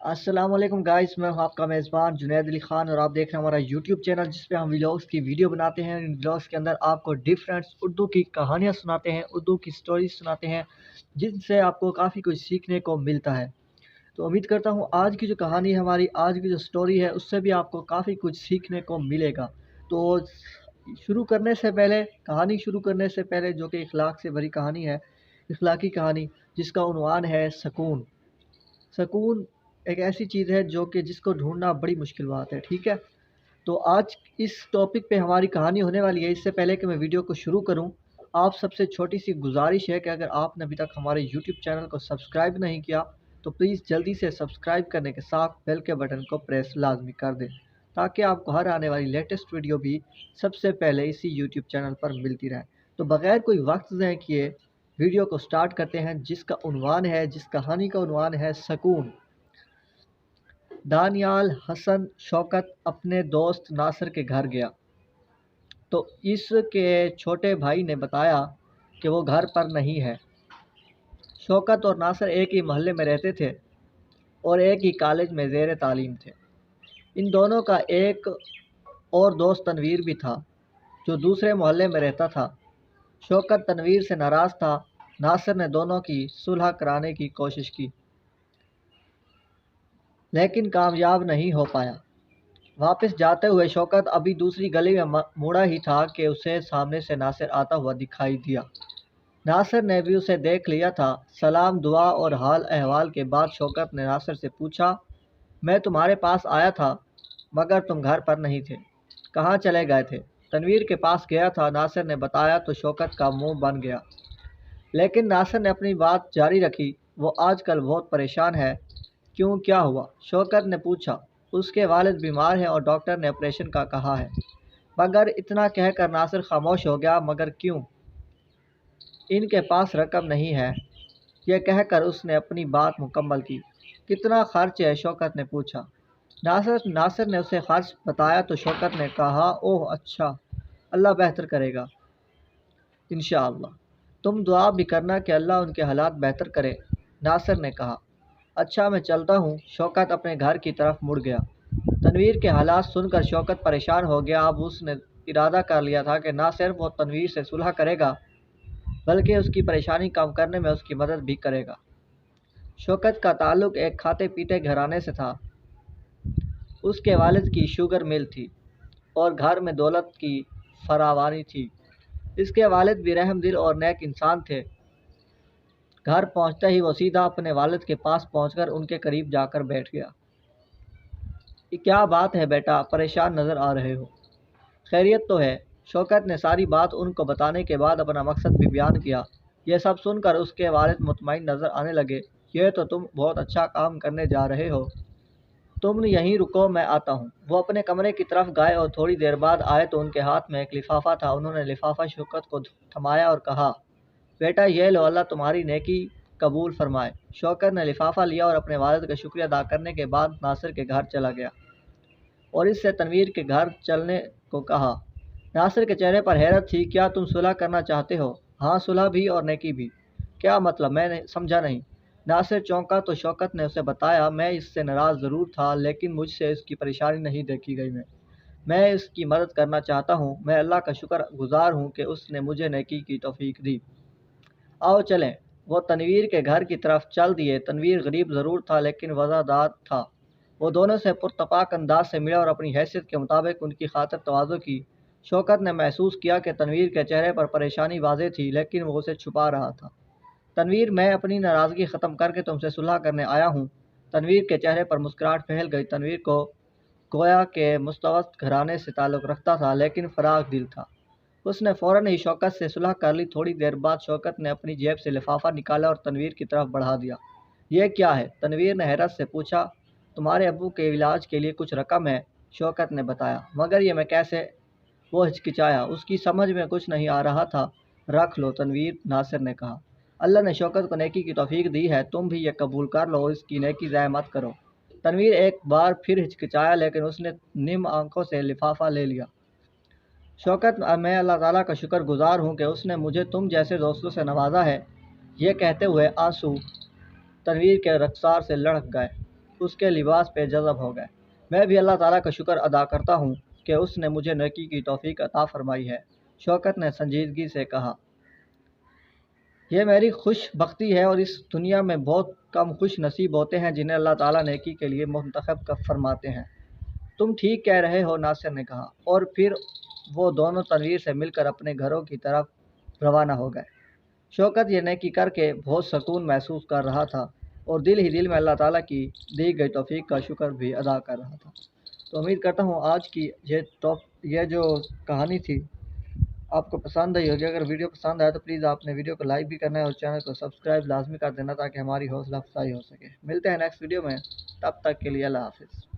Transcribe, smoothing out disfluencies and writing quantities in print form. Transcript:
अस्सलाम वालेकुम गाइस, मैं हूं आपका मेज़बान जुनैद अली ख़ान और आप देख रहे हैं हमारा यूट्यूब चैनल जिस पे हम व्लॉग्स की वीडियो बनाते हैं। इन व्लॉग्स के अंदर आपको डिफरेंट उर्दू की कहानियां सुनाते हैं, उर्दू की स्टोरीज सुनाते हैं जिनसे आपको काफ़ी कुछ सीखने को मिलता है। तो उम्मीद करता हूं आज की जो कहानी है हमारी, आज की जो स्टोरी है उससे भी आपको काफ़ी कुछ सीखने को मिलेगा। तो शुरू करने से पहले, कहानी शुरू करने से पहले, जो कि इखलाक से भरी कहानी है, इखलाकी कहानी जिसका उन्वान है सकून। सकून एक ऐसी चीज़ है जो कि जिसको ढूँढना बड़ी मुश्किल बात है, ठीक है? तो आज इस टॉपिक पे हमारी कहानी होने वाली है। इससे पहले कि मैं वीडियो को शुरू करूँ, आप सबसे छोटी-सी गुज़ारिश है कि अगर आपने अभी तक हमारे यूट्यूब चैनल को सब्सक्राइब नहीं किया, तो प्लीज़ जल्दी से सब्सक्राइब करने के साथ बेल के बटन को प्रेस लाज़मी कर दें, ताकि आपको हर आने वाली लेटेस्ट वीडियो भी सबसे पहले इसी यूट्यूब चैनल पर मिलती रहे। तो बग़ैर कोई वक़्त ज़ाय किए वीडियो को स्टार्ट करते हैं, जिस कहानी का उन्वान है सकून। दानियाल हसन शौकत अपने दोस्त नासिर के घर गया तो इसके छोटे भाई ने बताया कि वो घर पर नहीं है। शौकत और नासिर एक ही मोहल्ले में रहते थे और एक ही कॉलेज में ज़ेर तालीम थे। इन दोनों का एक और दोस्त तनवीर भी था जो दूसरे मोहल्ले में रहता था। शौकत तनवीर से नाराज़ था। नासिर ने दोनों की सुलह कराने की कोशिश की लेकिन कामयाब नहीं हो पाया। वापस जाते हुए शौकत अभी दूसरी गली में मुड़ा ही था कि उसे सामने से नासिर आता हुआ दिखाई दिया। नासिर ने भी उसे देख लिया था। सलाम दुआ और हाल अहवाल के बाद शौकत ने नासिर से पूछा, मैं तुम्हारे पास आया था मगर तुम घर पर नहीं थे, कहाँ चले गए थे? तनवीर के पास गया था, नासिर ने बताया तो शौकत का मुंह बन गया। लेकिन नासिर ने अपनी बात जारी रखी, वो आजकल बहुत परेशान है। क्यों, क्या हुआ? शौकत ने पूछा। उसके वालिद बीमार हैं और डॉक्टर ने ऑपरेशन का कहा है। मगर इतना कहकर नासिर खामोश हो गया। मगर क्यों? इनके पास रकम नहीं है, यह कहकर उसने अपनी बात मुकम्मल की। कितना खर्च है? शौकत ने पूछा। नासिर ने उसे खर्च बताया तो शौकत ने कहा, ओह अच्छा, अल्लाह बेहतर करेगा इंशाअल्लाह। तुम दुआ भी करना कि अल्लाह उनके हालात बेहतर करे। नासिर ने कहा, अच्छा मैं चलता हूँ। शौकत अपने घर की तरफ मुड़ गया। तनवीर के हालात सुनकर शौकत परेशान हो गया। अब उसने इरादा कर लिया था कि ना सिर्फ वो तनवीर से सुलह करेगा बल्कि उसकी परेशानी कम करने में उसकी मदद भी करेगा। शौकत का ताल्लुक़ एक खाते पीते घराने से था। उसके वालिद की शुगर मिल थी और घर में दौलत की फरावानी थी। इसके वालिद भी रहमदिल और नेक इंसान थे। घर पहुंचते ही वो सीधा अपने वालिद के पास पहुंचकर उनके करीब जाकर बैठ गया। क्या बात है बेटा, परेशान नज़र आ रहे हो? खैरियत तो है। शौकत ने सारी बात उनको बताने के बाद अपना मकसद भी बयान किया। यह सब सुनकर उसके वालिद मुतमईन नज़र आने लगे। यह तो तुम बहुत अच्छा काम करने जा रहे हो, तुम यहीं रुको, मैं आता हूँ। वो अपने कमरे की तरफ गए और थोड़ी देर बाद आए तो उनके हाथ में एक लिफाफा था। उन्होंने लिफाफा शौकत को थमाया और कहा, बेटा ये लो, अल्लाह तुम्हारी नेकी कबूल फरमाए। शौकत ने लिफाफा लिया और अपने वालिद का शुक्रिया अदा करने के बाद नासिर के घर चला गया और इससे तनवीर के घर चलने को कहा। नासिर के चेहरे पर हैरत थी। क्या तुम सुलह करना चाहते हो? हाँ, सुलह भी और नेकी भी। क्या मतलब? मैं समझा नहीं। नासिर चौंका तो शौकत ने उसे बताया, मैं इससे नाराज़ ज़रूर था लेकिन मुझसे इसकी परेशानी नहीं देखी गई। मैं इसकी मदद करना चाहता हूँ। मैं अल्लाह का शुक्र गुज़ार हूँ कि उसने मुझे नेकी की तौफीक दी। आओ चलें। वो तनवीर के घर की तरफ चल दिए। तनवीर गरीब ज़रूर था लेकिन वज़ादार था। वो दोनों से पुरतपाक अंदाज से मिला और अपनी हैसियत के मुताबिक उनकी खातिर तवाज़ो की। शौकत ने महसूस किया कि तनवीर के चेहरे पर परेशानी वाज़ेह थी लेकिन वो उसे छुपा रहा था। तनवीर, मैं अपनी नाराज़गी ख़त्म करके तुमसे सुलह करने आया हूँ। तनवीर के चेहरे पर मुस्कुराहट फैल गई। तनवीर को गोया के मुस्तवस्त घराने से ताल्लुक़ रखता था लेकिन फ़राग़ दिल था। उसने फ़ौरन ही शौकत से सुलह कर ली। थोड़ी देर बाद शौकत ने अपनी जेब से लिफाफा निकाला और तनवीर की तरफ बढ़ा दिया। ये क्या है? तनवीर ने हैरत से पूछा। तुम्हारे अब्बू के इलाज के लिए कुछ रकम है, शौकत ने बताया। मगर ये मैं कैसे? वो हिचकिचाया। उसकी समझ में कुछ नहीं आ रहा था। रख लो तनवीर, नासिर ने कहा। अल्लाह ने शौकत को नेकी की तौफीक दी है, तुम भी ये कबूल कर लो, इसकी नेकी ज़ाया मत करो। तनवीर एक बार फिर हिचकिचाया लेकिन उसने निम आंखों से लिफाफा ले लिया। शौकत, मैं अल्लाह ताला का शुक्रगुज़ार हूँ कि उसने मुझे तुम जैसे दोस्तों से नवाजा है। ये कहते हुए आंसू तनवीर के रख्सार से लढ़क गए। اس کے لباس پہ جذب ہو گئے۔ میں بھی اللہ تعالیٰ کا شکر ادا کرتا ہوں کہ اس نے مجھے نیکی کی توفیق عطا فرمائی ہے، شوکت نے سنجیدگی سے کہا۔ یہ میری خوش بختی ہے اور اس دنیا میں بہت کم خوش نصیب ہوتے ہیں جنہیں اللہ تعالیٰ نیکی کے لیے منتخب فرماتے ہیں۔ تم ٹھیک کہہ رہے ہو، ناصر نے کہا، اور پھر وہ دونوں تنویر سے مل کر اپنے گھروں کی طرف روانہ ہو گئے۔ شوکت یہ نیکی کر کے بہت سکون محسوس کر رہا تھا اور دل ہی دل میں اللہ تعالیٰ کی دی گئی توفیق کا شکر بھی ادا کر رہا تھا۔ تو امید کرتا ہوں آج کی یہ جو کہانی تھی آپ کو پسند آئی ہوگی۔ اگر ویڈیو پسند آیا تو پلیز آپ نے ویڈیو کو لائک بھی کرنا ہے اور چینل کو سبسکرائب لازمی کر دینا تاکہ ہماری حوصلہ افزائی ہو سکے۔ ملتے ہیں نیکسٹ ویڈیو میں، تب تک کے لیے اللہ حافظ۔